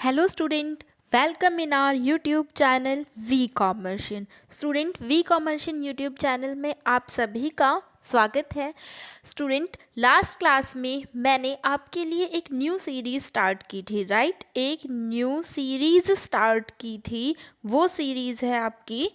Hello student, welcome in our YouTube channel we commercian. Student we commercian YouTube channel में आप सभी का स्वागत है। स्टूडेंट लास्ट क्लास में मैंने आपके लिए एक न्यू सीरीज़ स्टार्ट की थी, राइट? एक न्यू सीरीज़ स्टार्ट की थी, वो सीरीज़ है आपकी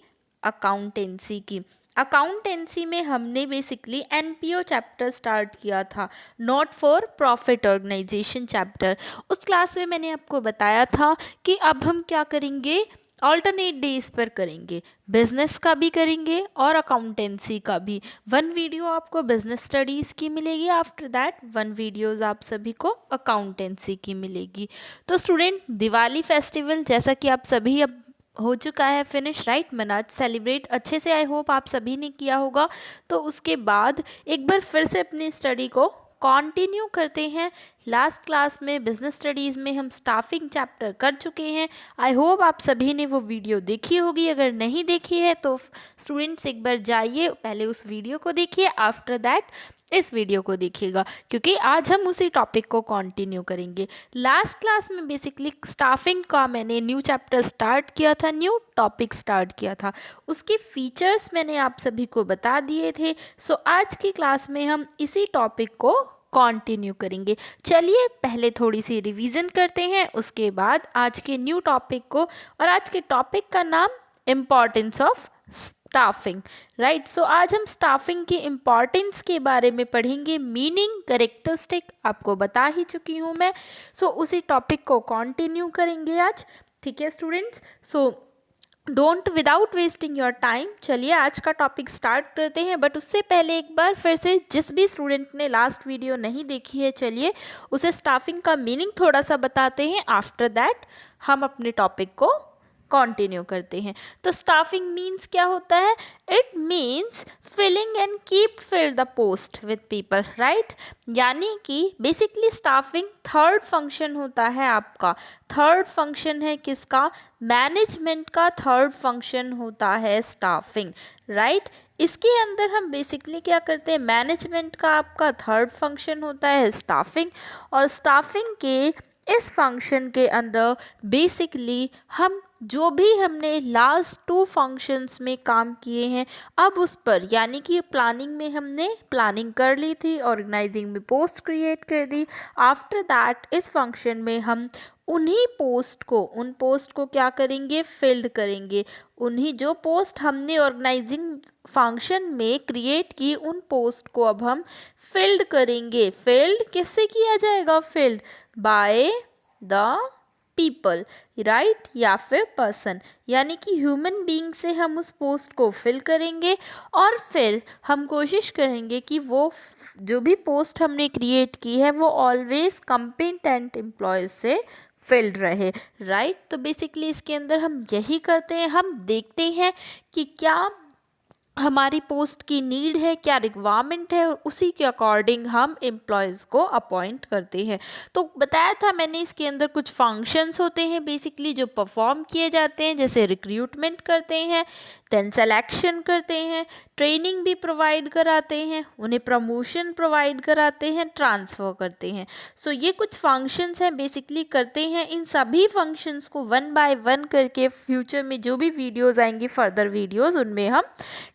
अकाउंटेंसी की। अकाउंटेंसी में हमने बेसिकली एनपीओ चैप्टर स्टार्ट किया था, not for profit organization chapter. उस क्लास में मैंने आपको बताया था कि अब हम क्या करेंगे, ऑल्टरनेट डेज पर करेंगे, बिजनेस का भी करेंगे और अकाउंटेंसी का भी। वन वीडियो आपको बिजनेस स्टडीज़ की मिलेगी, आफ्टर दैट वन वीडियोज़ आप सभी को अकाउंटेंसी की मिलेगी। तो स्टूडेंट दिवाली फेस्टिवल जैसा कि आप सभी अब हो चुका है फिनिश, राइट? मना सेलिब्रेट अच्छे से आई होप आप सभी ने किया होगा। तो उसके बाद एक बार फिर से अपनी स्टडी को कंटिन्यू करते हैं। लास्ट क्लास में बिजनेस स्टडीज़ में हम स्टाफिंग चैप्टर कर चुके हैं। आई होप आप सभी ने वो वीडियो देखी होगी। अगर नहीं देखी है तो स्टूडेंट्स एक बार जाइए, पहले उस वीडियो को देखिए, आफ्टर दैट इस वीडियो को देखिएगा, क्योंकि आज हम उसी टॉपिक को कंटिन्यू करेंगे। लास्ट क्लास में बेसिकली स्टाफिंग का मैंने न्यू चैप्टर स्टार्ट किया था, न्यू टॉपिक स्टार्ट किया था, उसके फीचर्स मैंने आप सभी को बता दिए थे। सो आज की क्लास में हम इसी टॉपिक को कंटिन्यू करेंगे। चलिए पहले थोड़ी सी रिवीजन करते हैं, उसके बाद आज के न्यू टॉपिक को, और आज के टॉपिक का नाम इम्पॉर्टेंस ऑफ स्टाफिंग, राइट? सो आज हम स्टाफिंग के इम्पॉर्टेंस के बारे में पढ़ेंगे। मीनिंग, कैरेक्टरिस्टिक आपको बता ही चुकी हूँ मैं। सो उसी टॉपिक को कंटिन्यू करेंगे आज, ठीक है students? So don't without wasting your time, चलिए आज का टॉपिक स्टार्ट करते हैं। बट उससे पहले एक बार फिर से जिस भी स्टूडेंट ने लास्ट वीडियो नहीं देखी है, चलिए उसे स्टाफिंग का मीनिंग थोड़ा सा बताते हैं। आफ्टर दैट हम अपने टॉपिक को कंटिन्यू करते हैं। तो स्टाफिंग मीन्स क्या होता है? It means filling and keep fill the post with people, right? यानी कि बेसिकली स्टाफिंग थर्ड फंक्शन होता है आपका। थर्ड फंक्शन है किसका? मैनेजमेंट का थर्ड फंक्शन होता है स्टाफिंग, राइट? इसके अंदर हम बेसिकली क्या करते हैं, मैनेजमेंट का आपका थर्ड फंक्शन होता है स्टाफिंग, और स्टाफिंग के इस फंक्शन के अंदर बेसिकली हम जो भी हमने लास्ट टू फंक्शंस में काम किए हैं, अब उस पर, यानी कि प्लानिंग में हमने प्लानिंग कर ली थी, ऑर्गेनाइजिंग में पोस्ट क्रिएट कर दी, आफ्टर दैट इस फंक्शन में हम उन्हीं पोस्ट को, उन पोस्ट को क्या करेंगे, फिल्ड करेंगे। उन्हीं जो पोस्ट हमने ऑर्गेनाइजिंग फंक्शन में क्रिएट की, उन पोस्ट को अब हम फिल्ड करेंगे। फिल्ड किससे किया जाएगा? Filled by the people, right? या फिर पर्सन, यानी कि ह्यूमन बीइंग से हम उस पोस्ट को फिल करेंगे, और फिर हम कोशिश करेंगे कि वो जो भी पोस्ट हमने क्रिएट की है वो ऑलवेज कॉम्पिटेंट एम्प्लॉयज से फिल्ड रहे, राइट? तो बेसिकली इसके अंदर हम यही करते हैं, हम देखते हैं कि क्या हमारी पोस्ट की नीड है, क्या रिक्वायरमेंट है, और उसी के अकॉर्डिंग हम एम्प्लॉयज़ को अपॉइंट करते हैं। तो बताया था मैंने, इसके अंदर कुछ फंक्शंस होते हैं बेसिकली जो परफॉर्म किए जाते हैं, जैसे रिक्रूटमेंट करते हैं, देन सिलेक्शन करते हैं, ट्रेनिंग भी प्रोवाइड कराते हैं, उन्हें प्रमोशन प्रोवाइड कराते हैं, ट्रांसफ़र करते हैं। सो ये कुछ फंक्शंस हैं बेसिकली करते हैं। इन सभी फंक्शंस को वन बाय वन करके फ्यूचर में जो भी वीडियोस आएंगी, फर्दर वीडियोस, उनमें हम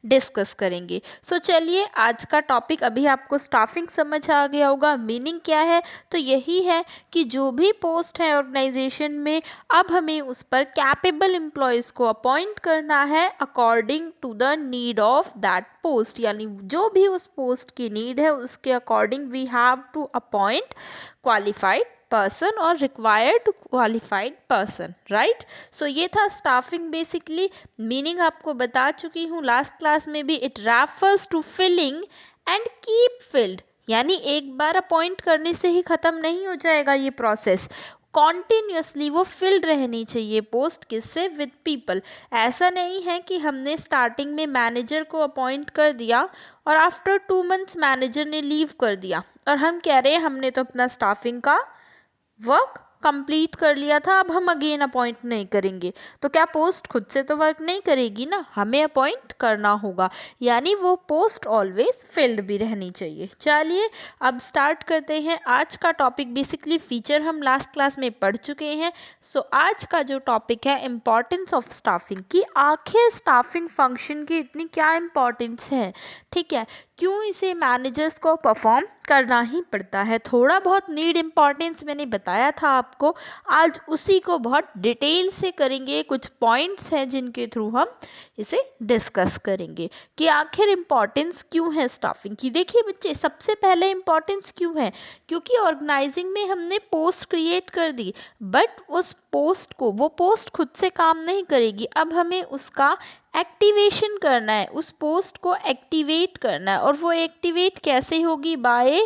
डिस्कस करेंगे। सो चलिए आज का टॉपिक, अभी आपको स्टाफिंग समझ आ गया होगा, मीनिंग क्या है? तो यही है कि जो भी पोस्ट है ऑर्गेनाइजेशन में, अब हमें उस पर कैपेबल एम्प्लॉयज़ को अपॉइंट करना है according to the need of that post, यानी जो भी उस पोस्ट की नीड है उसके according we have to appoint qualified person और required qualified person, right? So ये था स्टाफिंग। बेसिकली मीनिंग आपको बता चुकी हूँ लास्ट क्लास में भी। It refers to filling and keep filled, यानी एक बार अपॉइंट करने से ही ख़त्म नहीं हो जाएगा ये प्रोसेस, कॉन्टिन्यूसली वो फिल्ड रहनी चाहिए पोस्ट, किससे? With people. ऐसा नहीं है कि हमने स्टार्टिंग में मैनेजर को अपॉइंट कर दिया और आफ्टर 2 मंथ्स मैनेजर ने लीव कर दिया और हम कह रहे हैं हमने तो अपना स्टाफिंग का वर्क कंप्लीट कर लिया था, अब हम अगेन अपॉइंट नहीं करेंगे, तो क्या पोस्ट खुद से तो वर्क नहीं करेगी ना, हमें अपॉइंट करना होगा, यानी वो पोस्ट ऑलवेज फिल्ड भी रहनी चाहिए। चलिए अब स्टार्ट करते हैं आज का टॉपिक। बेसिकली फीचर हम लास्ट क्लास में पढ़ चुके हैं। सो आज का जो टॉपिक है इम्पॉर्टेंस ऑफ स्टाफिंग, कि आखिर स्टाफिंग फंक्शन की इतनी क्या इम्पॉर्टेंस है, ठीक है, क्यों इसे मैनेजर्स को परफॉर्म करना ही पड़ता है। थोड़ा बहुत नीड इम्पॉर्टेंस मैंने बताया था आपको, आज उसी को बहुत डिटेल से करेंगे। कुछ पॉइंट्स हैं जिनके थ्रू हम इसे डिस्कस करेंगे कि आखिर इम्पॉर्टेंस क्यों है स्टाफिंग की। देखिए बच्चे, सबसे पहले इम्पॉर्टेंस क्यों है, क्योंकि ऑर्गेनाइजिंग में हमने पोस्ट क्रिएट कर दी, बट उस पोस्ट को, वो पोस्ट खुद से काम नहीं करेगी, अब हमें उसका एक्टिवेशन करना है, उस पोस्ट को एक्टिवेट करना है। और वो एक्टिवेट कैसे होगी, by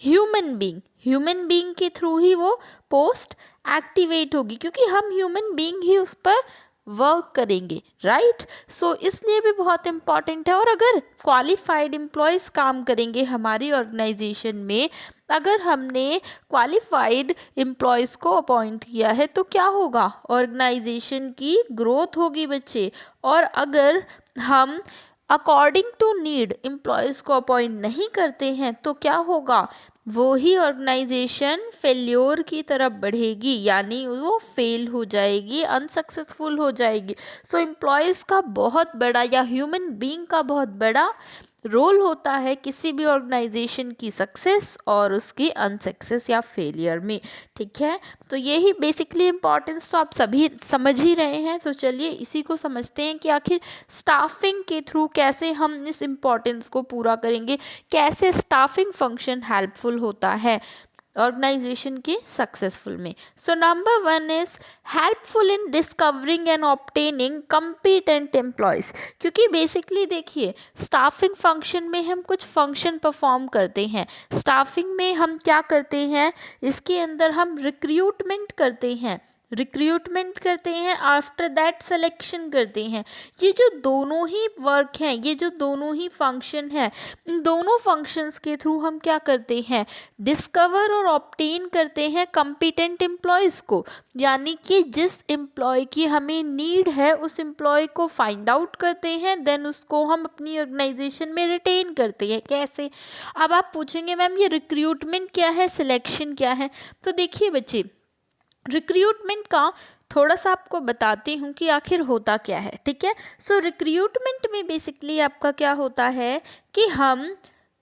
human being, human being के थ्रू ही वो पोस्ट एक्टिवेट होगी, क्योंकि हम ह्यूमन बीइंग ही उस पर वर्क करेंगे, राइट। सो इसलिए भी बहुत इम्पॉर्टेंट है। और अगर क्वालिफाइड एम्प्लॉयज़ काम करेंगे हमारी ऑर्गेनाइजेशन में, अगर हमने क्वालिफाइड एम्प्लॉयज़ को अपॉइंट किया है तो क्या होगा, ऑर्गेनाइजेशन की ग्रोथ होगी बच्चे। और अगर हम अकॉर्डिंग टू नीड एम्प्लॉयज़ को अपॉइंट नहीं करते हैं तो क्या होगा, वो ही ऑर्गेनाइजेशन फेल्योर की तरफ बढ़ेगी, यानी वो फेल हो जाएगी, अनसक्सेसफुल हो जाएगी। सो एम्प्लॉयज़ का बहुत बड़ा, या ह्यूमन बीइंग का बहुत बड़ा रोल होता है किसी भी ऑर्गेनाइजेशन की सक्सेस और उसकी अनसक्सेस या फेलियर में, ठीक है। तो यही बेसिकली इम्पॉर्टेंस तो आप सभी समझ ही रहे हैं। तो चलिए इसी को समझते हैं कि आखिर स्टाफिंग के थ्रू कैसे हम इस इम्पॉर्टेंस को पूरा करेंगे, कैसे स्टाफिंग फंक्शन हेल्पफुल होता है ऑर्गेनाइजेशन के सक्सेसफुल में। So number 1 is helpful in discovering and obtaining competent employees, क्योंकि बेसिकली देखिए स्टाफिंग फंक्शन में हम कुछ फंक्शन परफॉर्म करते हैं। स्टाफिंग में हम क्या करते हैं, इसके अंदर हम रिक्रूटमेंट करते हैं, रिक्रूटमेंट करते हैं, आफ्टर दैट सिलेक्शन करते हैं। ये जो दोनों ही वर्क हैं, ये जो दोनों ही फंक्शन हैं, इन दोनों फंक्शंस के थ्रू हम क्या करते हैं, डिस्कवर और ऑब्टेन करते हैं कॉम्पिटेंट एम्प्लॉयज़ को, यानी कि जिस एम्प्लॉय की हमें नीड है उस एम्प्लॉय को फाइंड आउट करते हैं, देन उसको हम अपनी ऑर्गेनाइजेशन में रिटेन करते हैं। कैसे, अब आप पूछेंगे मैम ये रिक्रूटमेंट क्या है, सिलेक्शन क्या है। तो देखिए बच्चे, रिक्रूटमेंट का थोड़ा सा आपको बताती हूँ कि आखिर होता क्या है, ठीक है। सो रिक्रूटमेंट में बेसिकली आपका क्या होता है कि हम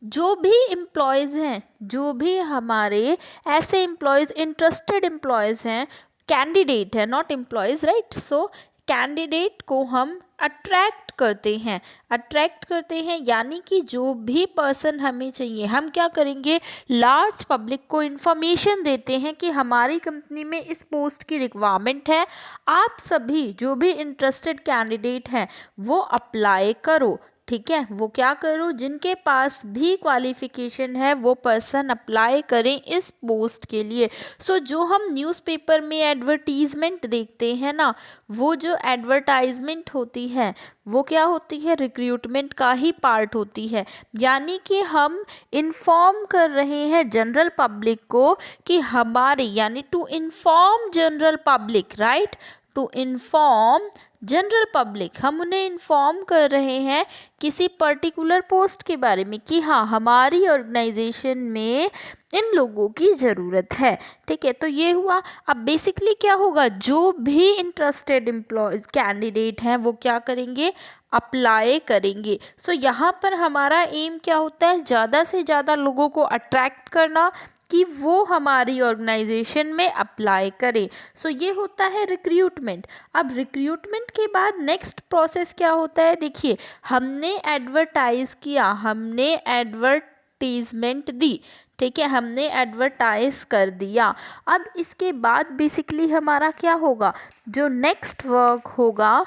जो भी एम्प्लॉयज़ हैं, जो भी हमारे ऐसे एम्प्लॉयज़, इंटरेस्टेड एम्प्लॉयज़ हैं, कैंडिडेट है, not employees, right. So candidate को हम अट्रैक्ट करते हैं, अट्रैक्ट करते हैं, यानी कि जो भी पर्सन हमें चाहिए, हम क्या करेंगे, लार्ज पब्लिक को इन्फॉर्मेशन देते हैं कि हमारी कंपनी में इस पोस्ट की रिक्वायरमेंट है, आप सभी जो भी इंटरेस्टेड कैंडिडेट हैं वो अप्लाई करो, ठीक है। वो क्या करो, जिनके पास भी क्वालिफिकेशन है वो पर्सन अप्लाई करें इस पोस्ट के लिए। सो जो हम न्यूज़पेपर में एडवर्टीजमेंट देखते हैं ना, वो जो एडवर्टाइजमेंट होती है वो क्या होती है, रिक्रूटमेंट का ही पार्ट होती है, यानी कि हम इन्फॉर्म कर रहे हैं जनरल पब्लिक को कि हमारे, यानी to inform general public, right, to inform general public, हम उन्हें इन्फॉर्म कर रहे हैं किसी पर्टिकुलर पोस्ट के बारे में कि हाँ हमारी ऑर्गेनाइजेशन में इन लोगों की ज़रूरत है, ठीक है। तो ये हुआ। अब बेसिकली क्या होगा, जो भी इंटरेस्टेड एम्प्लॉय कैंडिडेट हैं वो क्या करेंगे, अप्लाई करेंगे। सो यहाँ पर हमारा एम क्या होता है, ज़्यादा से ज़्यादा लोगों को अट्रैक्ट करना कि वो हमारी ऑर्गेनाइजेशन में अप्लाई करें। सो ये होता है रिक्रूटमेंट। अब रिक्रूटमेंट के बाद नेक्स्ट प्रोसेस क्या होता है, देखिए हमने एडवर्टाइज किया, हमने एडवर्टीजमेंट दी, ठीक है, हमने एडवर्टाइज कर दिया। अब इसके बाद बेसिकली हमारा क्या होगा, जो नेक्स्ट वर्क होगा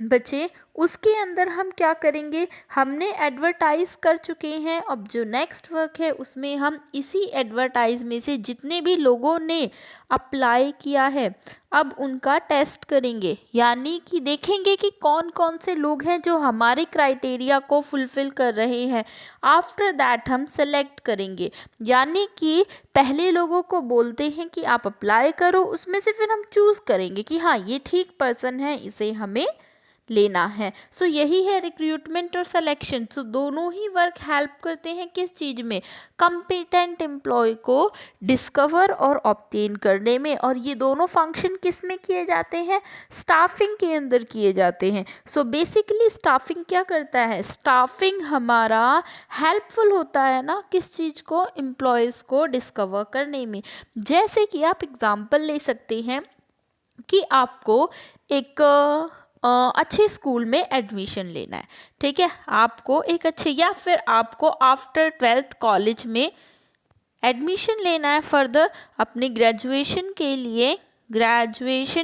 बच्चे उसके अंदर हम क्या करेंगे, हमने एडवर्टाइज कर चुके हैं। अब जो नेक्स्ट वर्क है उसमें हम इसी एडवर्टाइज में से जितने भी लोगों ने अप्लाई किया है अब उनका टेस्ट करेंगे, यानी कि देखेंगे कि कौन कौन से लोग हैं जो हमारे क्राइटेरिया को फुलफिल कर रहे हैं। आफ्टर दैट हम सेलेक्ट करेंगे, यानी कि पहले लोगों को बोलते हैं कि आप अप्लाई करो, उसमें से फिर हम चूज़ करेंगे कि हाँ ये ठीक पर्सन है, इसे हमें लेना है। सो यही है रिक्रूटमेंट और सिलेक्शन। सो दोनों ही वर्क हेल्प करते हैं किस चीज़ में, कम्पिटेंट एम्प्लॉय को डिस्कवर और ऑब्टेन करने में। और ये दोनों फंक्शन किस में किए जाते हैं, स्टाफिंग के अंदर किए जाते हैं। सो बेसिकली स्टाफिंग क्या करता है, स्टाफिंग हमारा हेल्पफुल होता है ना किस चीज़ को, एम्प्लॉयज़ को डिस्कवर करने में। जैसे कि आप एग्जांपल ले सकते हैं कि आपको एक अच्छे स्कूल में एडमिशन लेना है, ठीक है, आपको एक अच्छे, या फिर आपको आफ्टर 12th कॉलेज में एडमिशन लेना है फर्दर अपने ग्रेजुएशन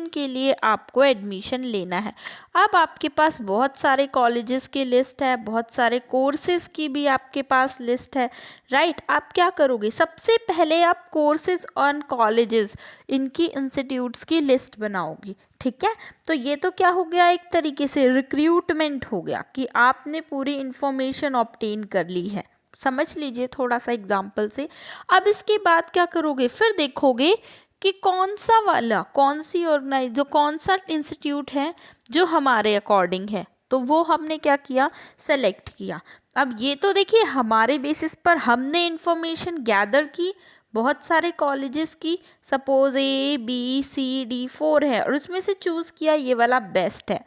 के लिए आपको एडमिशन लेना है। अब आपके पास बहुत सारे कॉलेजेस की लिस्ट है, बहुत सारे कोर्सेज की भी आपके पास लिस्ट है, राइट। आप क्या करोगे, सबसे पहले आप कोर्सेज ऑन कॉलेजेस, इनकी इंस्टीट्यूट्स की लिस्ट बनाओगी, ठीक है। तो ये तो क्या हो गया, एक तरीके से रिक्रूटमेंट हो गया कि आपने पूरी इंफॉर्मेशन ऑब्टेन कर ली है। समझ लीजिए थोड़ा सा एग्जाम्पल से। अब इसके बाद क्या करोगे, फिर देखोगे कि कौन सा वाला, कौन सी जो कौन सा इंस्टीट्यूट है जो हमारे अकॉर्डिंग है, तो वो हमने क्या किया, सेलेक्ट किया। अब ये तो देखिए हमारे बेसिस पर हमने इंफॉर्मेशन गैदर की बहुत सारे कॉलेजेस की, suppose A B C D 4 है और उसमें से चूज़ किया ये वाला बेस्ट है,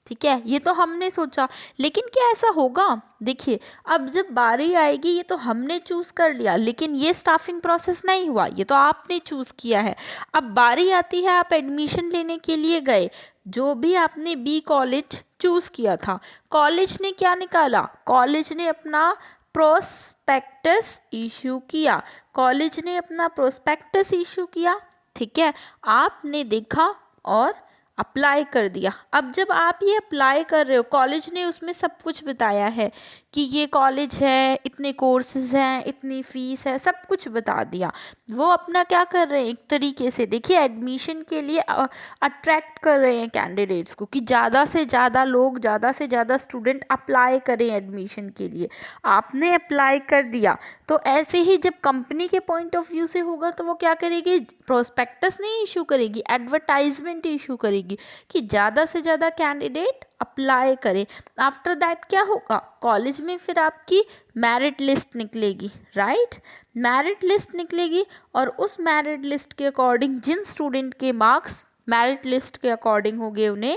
ठीक है, ये तो हमने सोचा। लेकिन क्या ऐसा होगा, देखिए अब जब बारी आएगी, ये तो हमने चूज़ कर लिया लेकिन ये स्टाफिंग प्रोसेस नहीं हुआ, ये तो आपने चूज़ किया है। अब बारी आती है, आप एडमिशन लेने के लिए गए, जो भी आपने B कॉलेज चूज़ किया था, कॉलेज ने क्या निकाला, कॉलेज ने अपना प्रोस्पेक्टस इशू किया, कॉलेज ने अपना प्रोस्पेक्टस इशू किया, ठीक है, आपने देखा और अप्लाई कर दिया। अब जब आप ये अप्लाई कर रहे हो, कॉलेज ने उसमें सब कुछ बताया है कि ये कॉलेज है, इतने कोर्सेज हैं, इतनी फ़ीस है, सब कुछ बता दिया। वो अपना क्या कर रहे हैं, एक तरीके से देखिए एडमिशन के लिए अट्रैक्ट कर रहे हैं कैंडिडेट्स को कि ज़्यादा से ज़्यादा लोग, ज़्यादा से ज़्यादा स्टूडेंट अप्लाई करें एडमिशन के लिए। आपने अप्लाई कर दिया, तो ऐसे ही जब कंपनी के पॉइंट ऑफ व्यू से होगा तो वो क्या करेगी, प्रोस्पेक्टस नहीं इशू करेगी, एडवर्टाइजमेंट इशू करेगी कि ज़्यादा से ज़्यादा कैंडिडेट अप्लाई करें। आफ्टर दैट क्या होगा, कॉलेज में फिर आपकी मेरिट लिस्ट निकलेगी, राइट, मेरिट लिस्ट निकलेगी और उस मेरिट लिस्ट के अकॉर्डिंग जिन स्टूडेंट के मार्क्स मेरिट लिस्ट के अकॉर्डिंग होंगे उन्हें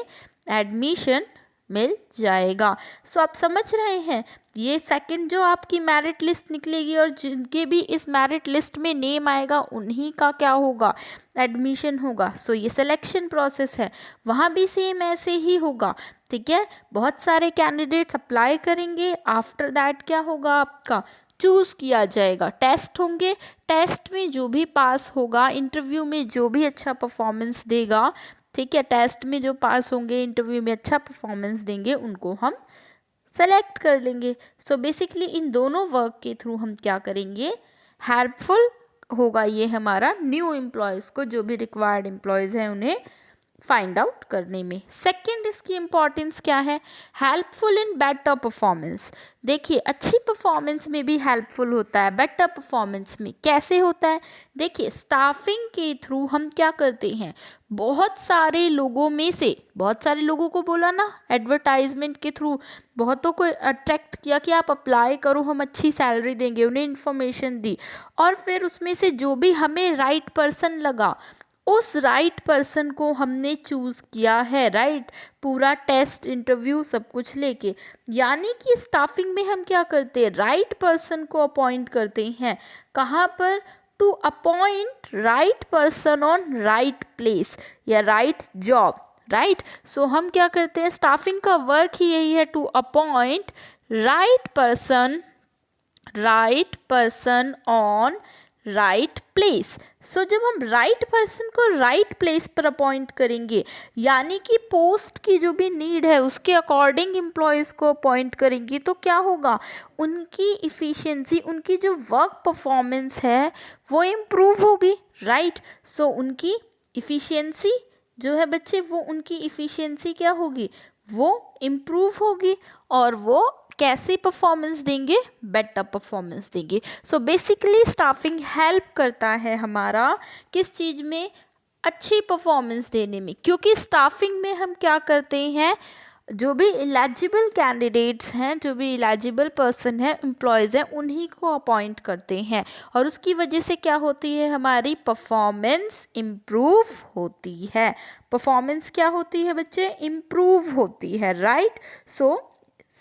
एडमिशन मिल जाएगा। सो आप समझ रहे हैं, ये सेकंड जो आपकी मेरिट लिस्ट निकलेगी और जिनके भी इस मेरिट लिस्ट में नेम आएगा उन्हीं का क्या होगा, एडमिशन होगा। सो ये सिलेक्शन प्रोसेस है, वहाँ भी सेम ऐसे ही होगा, ठीक है। बहुत सारे कैंडिडेट्स अप्लाई करेंगे, आफ्टर दैट क्या होगा, आपका चूज़ किया जाएगा, टेस्ट होंगे, टेस्ट में जो भी पास होगा, इंटरव्यू में जो भी अच्छा परफॉर्मेंस देगा, ठीक है, टेस्ट में जो पास होंगे, इंटरव्यू में अच्छा परफॉर्मेंस देंगे, उनको हम सेलेक्ट कर लेंगे। सो बेसिकली इन दोनों वर्क के थ्रू हम क्या करेंगे, हेल्पफुल होगा ये हमारा न्यू एम्प्लॉयज़ को, जो भी रिक्वायर्ड एम्प्लॉयज़ हैं उन्हें फाइंड आउट करने में। सेकंड इसकी इम्पॉर्टेंस क्या है, हेल्पफुल इन बेटर परफॉर्मेंस। देखिए अच्छी परफॉर्मेंस में भी हेल्पफुल होता है, बेटर परफॉर्मेंस में कैसे होता है, देखिए स्टाफिंग के थ्रू हम क्या करते हैं, बहुत सारे लोगों में से, बहुत सारे लोगों को बोला ना, एडवर्टाइजमेंट के थ्रू बहुतों को अट्रैक्ट किया कि आप अप्लाई करो, हम अच्छी सैलरी देंगे, उन्हें इन्फॉर्मेशन दी, और फिर उसमें से जो भी हमें राइट पर्सन लगा, उस राइट पर्सन को हमने चूज़ किया है, राइट, पूरा टेस्ट इंटरव्यू सब कुछ लेके। यानी कि स्टाफिंग में हम क्या करते हैं, राइट पर्सन को अपॉइंट करते हैं, कहाँ पर, to appoint right person on right place या राइट जॉब, राइट। सो हम क्या करते हैं, स्टाफिंग का वर्क ही यही है, to appoint right person on right place. So जब हम राइट पर्सन को राइट प्लेस पर अपॉइंट करेंगे, यानी कि पोस्ट की जो भी नीड है उसके अकॉर्डिंग एम्प्लॉयज़ को अपॉइंट करेंगे, तो क्या होगा, उनकी इफ़िशियंसी, उनकी जो वर्क परफॉर्मेंस है वो इम्प्रूव होगी, राइट। सो उनकी इफ़िशियंसी जो है बच्चे, वो उनकी इफ़िशियंसी क्या होगी, वो इम्प्रूव होगी, और वो कैसी परफॉर्मेंस देंगे, बेटर परफॉर्मेंस देंगे। सो बेसिकली स्टाफिंग हेल्प करता है हमारा किस चीज़ में, अच्छी परफॉर्मेंस देने में, क्योंकि स्टाफिंग में हम क्या करते हैं, जो भी एलिजिबल कैंडिडेट्स हैं, जो भी एलिजिबल पर्सन है, एम्प्लॉयज़ हैं, उन्हीं को अपॉइंट करते हैं, और उसकी वजह से क्या होती है, हमारी परफॉर्मेंस इम्प्रूव होती है। परफॉर्मेंस क्या होती है बच्चे, इम्प्रूव होती है, राइट। सो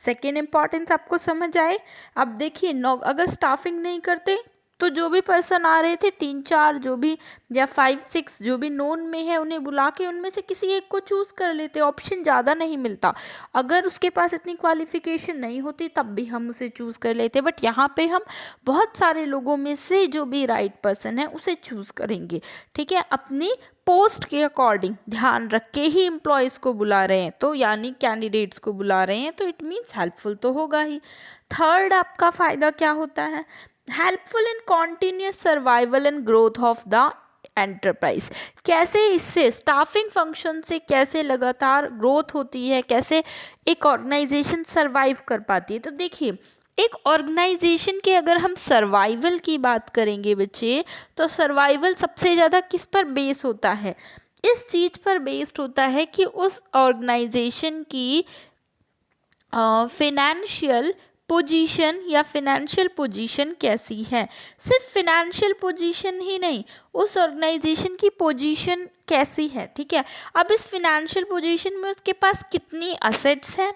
सेकेंड इम्पॉर्टेंस आपको समझ आए। अब देखिए अगर स्टाफिंग नहीं करते तो जो भी पर्सन आ रहे थे, 3-4 जो भी या 5-6 जो भी नोन में है, उन्हें बुला के उनमें से किसी एक को चूज़ कर लेते, ऑप्शन ज़्यादा नहीं मिलता। अगर उसके पास इतनी क्वालिफिकेशन नहीं होती तब भी हम उसे चूज़ कर लेते, बट यहाँ पे हम बहुत सारे लोगों में से जो भी राइट पर्सन है उसे चूज़ करेंगे, ठीक है, अपनी पोस्ट के अकॉर्डिंग ध्यान रख के ही एम्प्लॉयज़ को बुला रहे हैं, तो यानी कैंडिडेट्स को बुला रहे हैं, तो इट मीन्स हेल्पफुल तो होगा ही। थर्ड आपका फ़ायदा क्या होता है, helpful in continuous survival and growth of the enterprise. कैसे इससे स्टाफिंग फंक्शन से कैसे लगातार ग्रोथ होती है, कैसे एक ऑर्गेनाइजेशन सर्वाइव कर पाती है। तो देखिए, एक ऑर्गेनाइजेशन के अगर हम सर्वाइवल की बात करेंगे बच्चे, तो सर्वाइवल सबसे ज़्यादा किस पर बेस होता है, इस चीज़ पर बेस्ड होता है कि उस ऑर्गेनाइजेशन की फिनेंशियल पोजीशन या फिनेंशियल पोजीशन कैसी है। सिर्फ फिनेंशियल पोजीशन ही नहीं, उस ऑर्गेनाइजेशन की पोजीशन कैसी है, ठीक है। अब इस फिनेंशियल पोजीशन में उसके पास कितनी असेट्स हैं,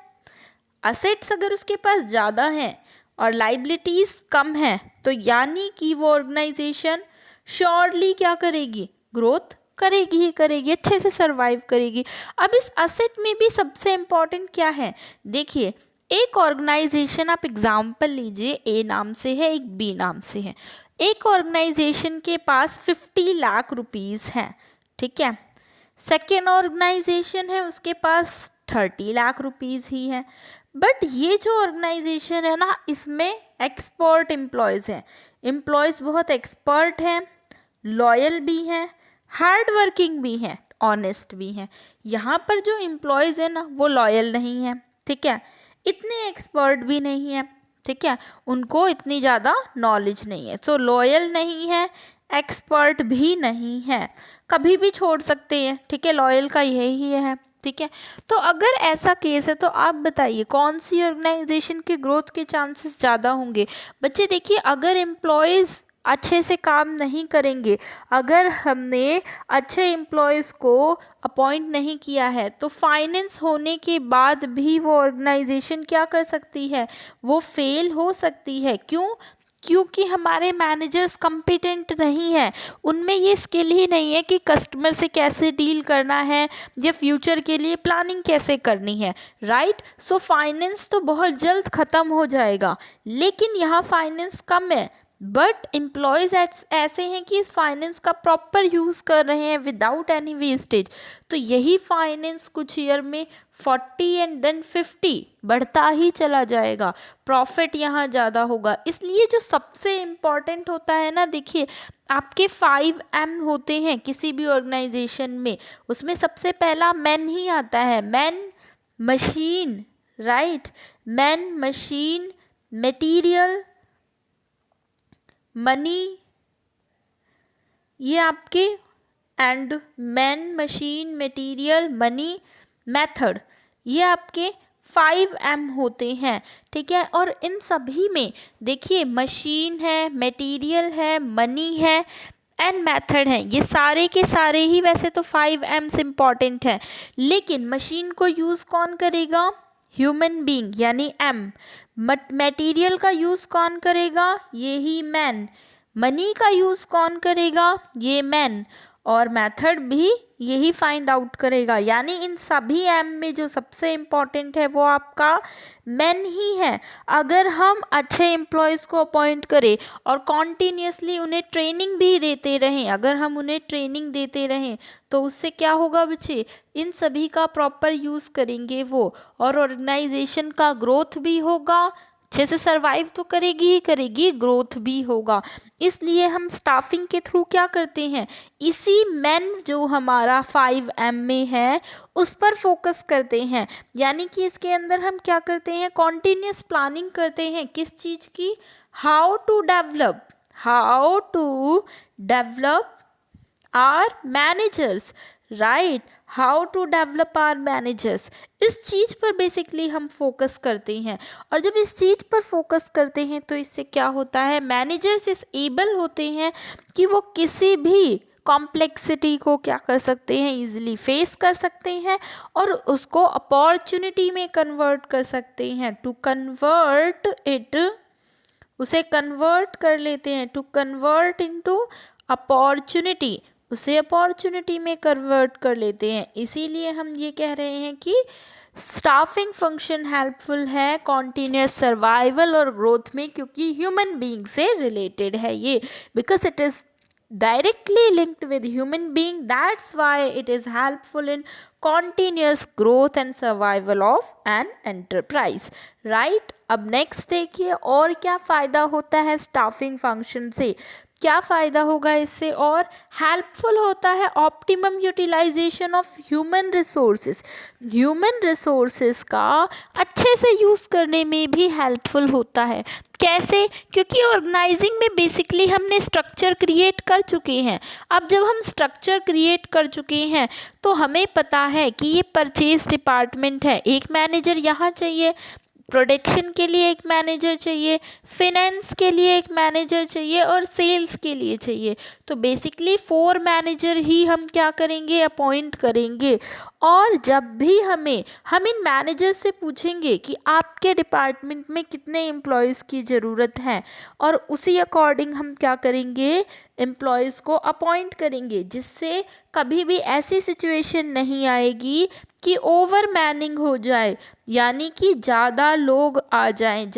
असेट्स अगर उसके पास ज़्यादा हैं और लाइबिलिटीज़ कम हैं, तो यानी कि वो ऑर्गेनाइजेशन श्योरली क्या करेगी, ग्रोथ करेगी ही करेगी, अच्छे से सरवाइव करेगी। अब इस असेट में भी सबसे इम्पॉर्टेंट क्या है, देखिए, एक ऑर्गेनाइजेशन, आप एग्जाम्पल लीजिए, ए नाम से है, एक बी नाम से है। एक ऑर्गेनाइजेशन के पास 50 लाख रुपीज़ हैं, ठीक है। सेकेंड ऑर्गेनाइजेशन है, उसके पास 30 लाख रुपीज़ ही है। बट ये जो ऑर्गेनाइजेशन है ना, इसमें एक्सपर्ट एम्प्लॉयज़ हैं, एम्प्लॉयज़ बहुत एक्सपर्ट हैं, लॉयल भी हैं, हार्ड वर्किंग भी हैं, ऑनेस्ट भी हैं। यहाँ पर जो एम्प्लॉयज़ हैं ना, वो लॉयल नहीं है, ठीक है, इतने एक्सपर्ट भी नहीं है, ठीक है, उनको इतनी ज़्यादा नॉलेज नहीं है, सो लॉयल नहीं है, एक्सपर्ट भी नहीं है, कभी भी छोड़ सकते हैं, ठीक है, लॉयल का यही है, ठीक है। तो अगर ऐसा केस है तो आप बताइए कौन सी ऑर्गेनाइजेशन के ग्रोथ के चांसेस ज़्यादा होंगे। बच्चे देखिए, अगर एम्प्लॉयज़ अच्छे से काम नहीं करेंगे, अगर हमने अच्छे एम्प्लॉयज़ को अपॉइंट नहीं किया है, तो फाइनेंस होने के बाद भी वो ऑर्गेनाइजेशन क्या कर सकती है, वो फेल हो सकती है। क्यों? क्योंकि हमारे मैनेजर्स कम्पिटेंट नहीं हैं, उनमें ये स्किल ही नहीं है कि कस्टमर से कैसे डील करना है या फ्यूचर के लिए प्लानिंग कैसे करनी है, राइट। सो फाइनेंस तो बहुत जल्द ख़त्म हो जाएगा, लेकिन यहाँ फाइनेंस कम है, बट एम्प्लॉयज़ ऐसे हैं कि इस फाइनेंस का प्रॉपर यूज़ कर रहे हैं विदाउट एनी वेस्टेज। तो यही फाइनेंस कुछ ईयर में 40 एंड देन 50 बढ़ता ही चला जाएगा, प्रॉफिट यहाँ ज़्यादा होगा। इसलिए जो सबसे इम्पॉर्टेंट होता है ना, देखिए, आपके 5M होते हैं किसी भी ऑर्गेनाइजेशन में, उसमें सबसे पहला मैन ही आता है, man machine, right, man machine material money, ये आपके and man machine material money method, ये आपके 5M होते हैं, ठीक है। और इन सभी में देखिए, मशीन है, मटेरियल है, मनी है एंड मेथड है, ये सारे के सारे ही वैसे तो 5M इम्पॉर्टेंट है, लेकिन मशीन को यूज़ कौन करेगा, ह्यूमन बीइंग यानी M। मटेरियल का यूज़ कौन करेगा, ये ही मैन। मनी का यूज़ कौन करेगा, ये मैन। और मेथड भी यही फाइंड आउट करेगा। यानी इन सभी एम में जो सबसे इम्पॉर्टेंट है वो आपका मैन ही है। अगर हम अच्छे एम्प्लॉयज़ को अपॉइंट करें और कॉन्टीन्यूसली उन्हें ट्रेनिंग भी देते रहें, अगर हम उन्हें ट्रेनिंग देते रहें तो उससे क्या होगा बच्चे, इन सभी का प्रॉपर यूज़ करेंगे वो, और ऑर्गेनाइजेशन का ग्रोथ भी होगा, अच्छे से सरवाइव तो करेगी ही करेगी, ग्रोथ भी होगा। इसलिए हम स्टाफिंग के थ्रू क्या करते हैं, इसी मैन जो हमारा 5M में है उस पर फोकस करते हैं। यानी कि इसके अंदर हम क्या करते हैं, कॉन्टिन्यूस प्लानिंग करते हैं किस चीज़ की, how to develop our managers, right, how to develop our managers. इस चीज़ पर बेसिकली हम फोकस करते हैं। और जब इस चीज़ पर फोकस करते हैं तो इससे क्या होता है, मैनेजर्स इस एबल होते हैं कि वो किसी भी कॉम्प्लेक्सिटी को क्या कर सकते हैं, इजीली फेस कर सकते हैं और उसको अपॉर्चुनिटी में कन्वर्ट कर सकते हैं। टू कन्वर्ट इट, उसे कन्वर्ट कर लेते हैं, टू कन्वर्ट इनटू अपॉर्चुनिटी, उसे अपॉर्चुनिटी में कन्वर्ट कर लेते हैं। इसीलिए हम ये कह रहे हैं कि स्टाफिंग फंक्शन हेल्पफुल है कॉन्टिन्यूस सर्वाइवल और ग्रोथ में, क्योंकि ह्यूमन बीइंग से रिलेटेड है ये, because it is directly linked with human being, that's why it is helpful in continuous growth and survival of an enterprise, right। अब next देखिए और क्या फ़ायदा होता है स्टाफिंग फंक्शन से, क्या फ़ायदा होगा इससे, और हेल्पफुल होता है optimum utilization of human resources का अच्छे से यूज़ करने में भी हेल्पफुल होता है। कैसे, क्योंकि ऑर्गेनाइजिंग में बेसिकली हमने स्ट्रक्चर क्रिएट कर चुके हैं। अब जब हम स्ट्रक्चर क्रिएट कर चुके हैं तो हमें पता है कि ये परचेज डिपार्टमेंट है, एक मैनेजर यहाँ चाहिए, प्रोडक्शन के लिए एक मैनेजर चाहिए, फिनेंस के लिए एक मैनेजर चाहिए और सेल्स के लिए चाहिए। तो बेसिकली 4 मैनेजर ही हम क्या करेंगे, अपॉइंट करेंगे। और जब भी हम इन मैनेजर से पूछेंगे कि आपके डिपार्टमेंट में कितने एम्प्लॉयज़ की ज़रूरत है, और उसी अकॉर्डिंग हम क्या करेंगे, एम्प्लॉयज़ को अपॉइंट करेंगे, जिससे कभी भी ऐसी सिचुएशन नहीं आएगी कि ओवर मैनिंग हो जाए, यानी कि ज़्यादा लोग आ जाएं,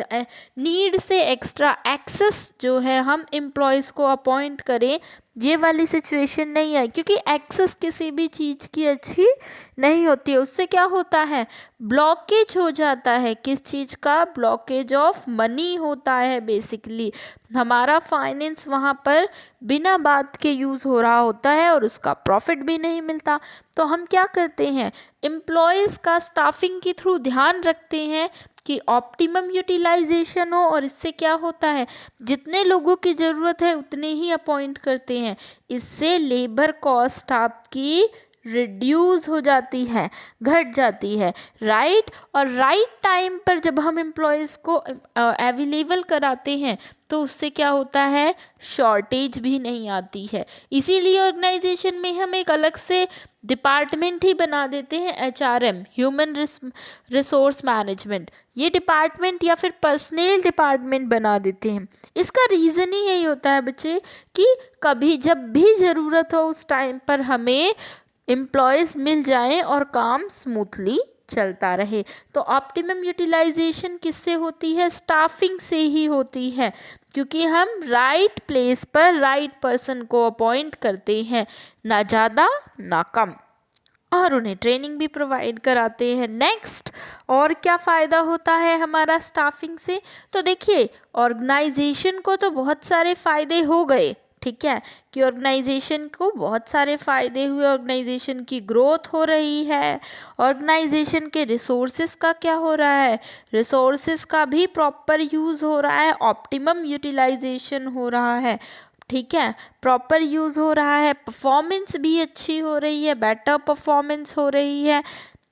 नीड से एक्स्ट्रा एक्सेस जो है हम एम्प्लॉयज़ को अपॉइंट करें, ये वाली सिचुएशन नहीं है। क्योंकि एक्सेस किसी भी चीज़ की अच्छी नहीं होती है, उससे क्या होता है, ब्लॉकेज हो जाता है, किस चीज़ का, ब्लॉकेज ऑफ मनी होता है। बेसिकली हमारा फाइनेंस वहाँ पर बिना बात के यूज़ हो रहा होता है और उसका प्रॉफिट भी नहीं मिलता। तो हम क्या करते हैं, एम्प्लॉयज़ का स्टाफिंग के थ्रू ध्यान रखते हैं कि ऑप्टिमम यूटिलाइजेशन हो, और इससे क्या होता है, जितने लोगों की ज़रूरत है उतने ही अपॉइंट करते हैं। इससे लेबर कॉस्ट आपकी रिड्यूस हो जाती है, घट जाती है, राइट। और राइट टाइम पर जब हम एम्प्लॉयज़ को अवेलेबल कराते हैं तो उससे क्या होता है, शॉर्टेज भी नहीं आती है। इसीलिए ऑर्गेनाइजेशन में हम एक अलग से डिपार्टमेंट ही बना देते हैं, HRM, ह्यूमन रिसोर्स मैनेजमेंट, ये डिपार्टमेंट या फिर पर्सनल डिपार्टमेंट बना देते हैं। इसका रीज़न ही यही होता है बच्चे कि कभी जब भी ज़रूरत हो उस टाइम पर हमें एम्प्लॉयज़ मिल जाएं और काम स्मूथली चलता रहे। तो ऑप्टिमम यूटिलाइजेशन किससे होती है, स्टाफिंग से ही होती है, क्योंकि हम राइट प्लेस पर राइट पर्सन को अपॉइंट करते हैं, ना ज़्यादा ना कम, और उन्हें ट्रेनिंग भी प्रोवाइड कराते हैं। नेक्स्ट, और क्या फ़ायदा होता है हमारा स्टाफिंग से, तो देखिए ऑर्गेनाइजेशन को तो बहुत सारे फ़ायदे हो गए, ठीक है, कि ऑर्गेनाइजेशन को बहुत सारे फ़ायदे हुए, ऑर्गेनाइजेशन की ग्रोथ हो रही है, ऑर्गेनाइजेशन के रिसोर्सेज का क्या हो रहा है, रिसोर्सेज का भी प्रॉपर यूज़ हो रहा है, ऑप्टिमम यूटिलाइजेशन हो रहा है, ठीक है, प्रॉपर यूज़ हो रहा है, परफॉर्मेंस भी अच्छी हो रही है, बेटर परफॉर्मेंस हो रही है,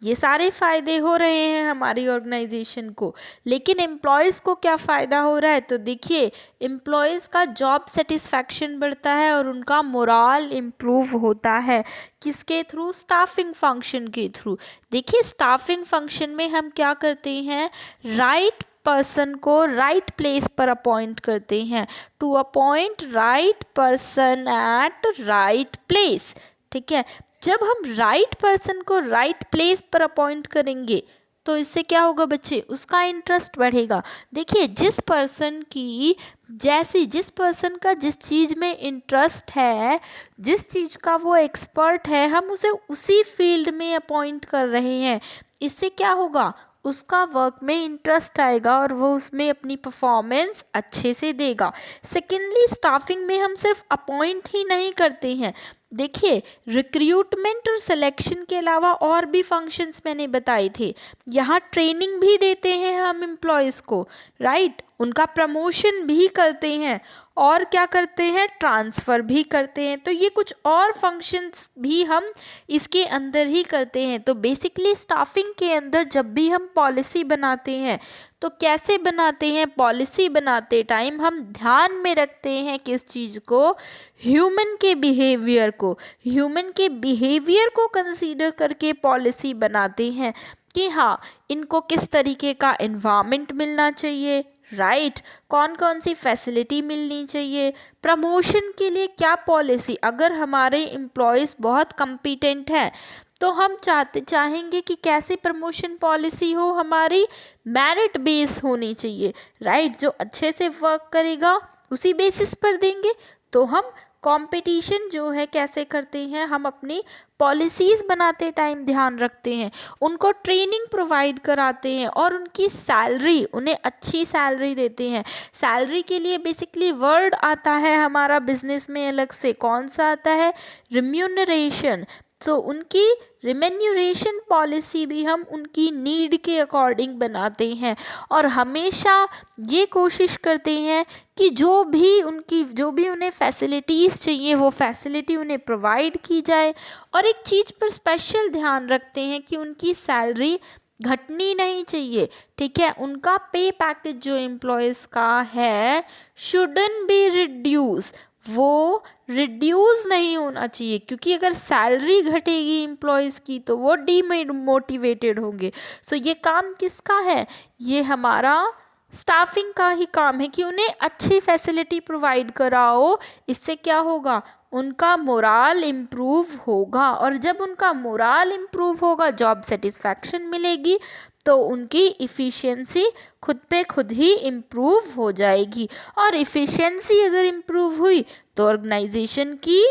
ये सारे फ़ायदे हो रहे हैं हमारी ऑर्गेनाइजेशन को। लेकिन एम्प्लॉयज़ को क्या फ़ायदा हो रहा है, तो देखिए एम्प्लॉयज़ का जॉब सेटिस्फैक्शन बढ़ता है और उनका मोराल इम्प्रूव होता है, किसके थ्रू, स्टाफिंग फंक्शन के थ्रू। देखिए स्टाफिंग फंक्शन में हम क्या करते हैं, राइट पर्सन को राइट प्लेस पर अपॉइंट करते हैं, to appoint right person at right place. ठीक है, जब हम राइट पर्सन को राइट प्लेस पर अपॉइंट करेंगे तो इससे क्या होगा बच्चे, उसका इंटरेस्ट बढ़ेगा। देखिए, जिस पर्सन का जिस चीज़ में इंटरेस्ट है, जिस चीज़ का वो एक्सपर्ट है, हम उसे उसी फील्ड में अपॉइंट कर रहे हैं। इससे क्या होगा, उसका वर्क में इंटरेस्ट आएगा और वो उसमें अपनी परफॉर्मेंस अच्छे से देगा। सेकेंडली, स्टाफिंग में हम सिर्फ अपॉइंट ही नहीं करते हैं। देखिए, रिक्रूटमेंट और सिलेक्शन के अलावा और भी फंक्शंस मैंने बताए थे। यहाँ ट्रेनिंग भी देते हैं हम एम्प्लॉयज़ को, राइट, उनका प्रमोशन भी करते हैं और क्या करते हैं, ट्रांसफ़र भी करते हैं। तो ये कुछ और फंक्शंस भी हम इसके अंदर ही करते हैं। तो बेसिकली स्टाफिंग के अंदर जब भी हम पॉलिसी बनाते हैं तो कैसे बनाते हैं, पॉलिसी बनाते टाइम हम ध्यान में रखते हैं किस चीज़ को, ह्यूमन के बिहेवियर को कंसीडर करके पॉलिसी बनाते हैं कि हाँ, इनको किस तरीके का एनवायरनमेंट मिलना चाहिए, राइट, कौन कौन सी फैसिलिटी मिलनी चाहिए, प्रमोशन के लिए क्या पॉलिसी। अगर हमारे एम्प्लॉयज़ बहुत कम्पिटेंट हैं तो हम चाहेंगे कि कैसी प्रमोशन पॉलिसी हो, हमारी मेरिट बेस होनी चाहिए, राइट, जो अच्छे से वर्क करेगा उसी बेसिस पर देंगे। तो हम कंपटीशन जो है कैसे करते हैं, हम अपनी पॉलिसीज़ बनाते टाइम ध्यान रखते हैं, उनको ट्रेनिंग प्रोवाइड कराते हैं और उनकी सैलरी, उन्हें अच्छी सैलरी देते हैं। सैलरी के लिए बेसिकली वर्ड आता है हमारा बिजनेस में अलग से, कौन सा आता है, रिम्यूनरेशन। तो उनकी रिम्यूनरेशन पॉलिसी भी हम उनकी नीड के अकॉर्डिंग बनाते हैं और हमेशा ये कोशिश करते हैं कि जो भी उन्हें फैसिलिटीज़ चाहिए वो फैसिलिटी उन्हें प्रोवाइड की जाए। और एक चीज़ पर स्पेशल ध्यान रखते हैं कि उनकी सैलरी घटनी नहीं चाहिए। ठीक है, उनका पे पैकेज जो एम्प्लॉयज़ का है शुडन बी रिड्यूस, वो रिड्यूस नहीं होना चाहिए, क्योंकि अगर सैलरी घटेगी एम्प्लॉयज़ की तो वो डीमोटिवेटेड होंगे। सो ये काम किसका है, ये हमारा स्टाफिंग का ही काम है कि उन्हें अच्छी फैसिलिटी प्रोवाइड कराओ। इससे क्या होगा, उनका मोराल इम्प्रूव होगा और जब उनका मोराल इम्प्रूव होगा, जॉब सेटिस्फैक्शन मिलेगी, तो उनकी इफ़िशियंसी खुद पे खुद ही इम्प्रूव हो जाएगी। और इफ़िशियंसी अगर इम्प्रूव हुई तो ऑर्गेनाइजेशन की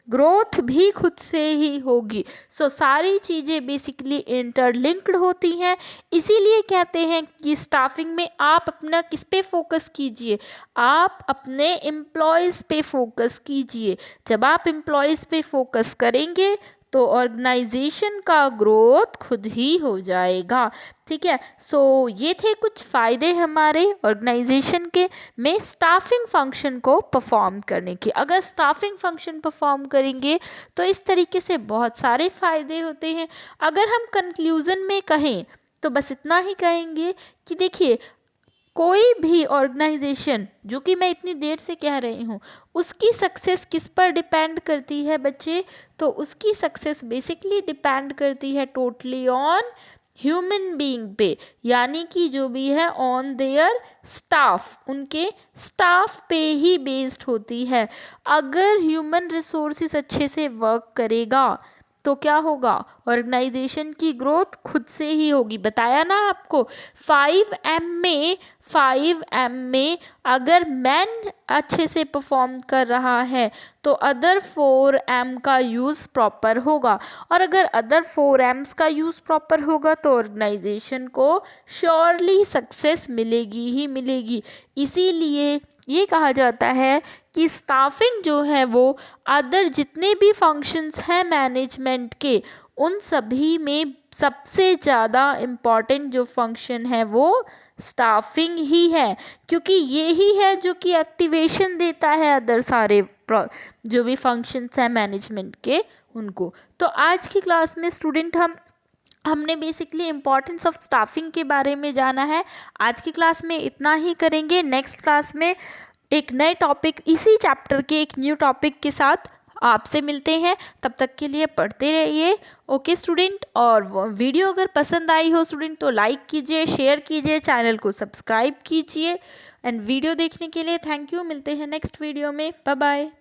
ग्रोथ भी खुद से ही होगी। सो सारी चीज़ें बेसिकली इंटरलिंक्ड होती हैं। इसीलिए कहते हैं कि स्टाफिंग में आप अपना किस पे फोकस कीजिए, आप अपने एम्प्लॉयज़ पे फोकस कीजिए। जब आप एम्प्लॉयज़ पे फोकस करेंगे तो ऑर्गेनाइजेशन का ग्रोथ खुद ही हो जाएगा। ठीक है, सो ये थे कुछ फ़ायदे हमारे ऑर्गेनाइजेशन के में स्टाफिंग फंक्शन को परफॉर्म करने के। अगर स्टाफिंग फंक्शन परफॉर्म करेंगे तो इस तरीके से बहुत सारे फ़ायदे होते हैं। अगर हम कंक्लूज़न में कहें तो बस इतना ही कहेंगे कि देखिए, कोई भी ऑर्गेनाइजेशन, जो कि मैं इतनी देर से कह रही हूँ, उसकी सक्सेस किस पर डिपेंड करती है बच्चे, तो उसकी सक्सेस बेसिकली डिपेंड करती है टोटली ऑन ह्यूमन बीइंग पे, यानी कि जो भी है ऑन देयर स्टाफ, उनके स्टाफ पे ही बेस्ड होती है। अगर ह्यूमन रिसोर्सेज अच्छे से वर्क करेगा तो क्या होगा, ऑर्गेनाइजेशन की ग्रोथ खुद से ही होगी। बताया ना आपको, 5M में अगर मैन अच्छे से परफॉर्म कर रहा है तो अदर 4M का यूज़ प्रॉपर होगा, और अगर अदर 4M's का यूज़ प्रॉपर होगा तो ऑर्गेनाइजेशन को श्योरली सक्सेस मिलेगी ही मिलेगी। इसीलिए ये कहा जाता है कि स्टाफिंग जो है वो अदर जितने भी फंक्शंस हैं मैनेजमेंट के, उन सभी में सबसे ज़्यादा इम्पॉर्टेंट जो फंक्शन है वो स्टाफिंग ही है, क्योंकि ये ही है जो कि एक्टिवेशन देता है अदर सारे जो भी फंक्शंस हैं मैनेजमेंट के उनको। तो आज की क्लास में स्टूडेंट हमने बेसिकली इम्पॉर्टेंस ऑफ स्टाफिंग के बारे में जाना है। आज की क्लास में इतना ही करेंगे। नेक्स्ट क्लास में एक नए टॉपिक, इसी चैप्टर के एक न्यू टॉपिक के साथ आपसे मिलते हैं, तब तक के लिए पढ़ते रहिए। ओके स्टूडेंट, और वीडियो अगर पसंद आई हो स्टूडेंट तो लाइक कीजिए, शेयर कीजिए, चैनल को सब्सक्राइब कीजिए। एंड वीडियो देखने के लिए थैंक यू। मिलते हैं नेक्स्ट वीडियो में। Bye bye.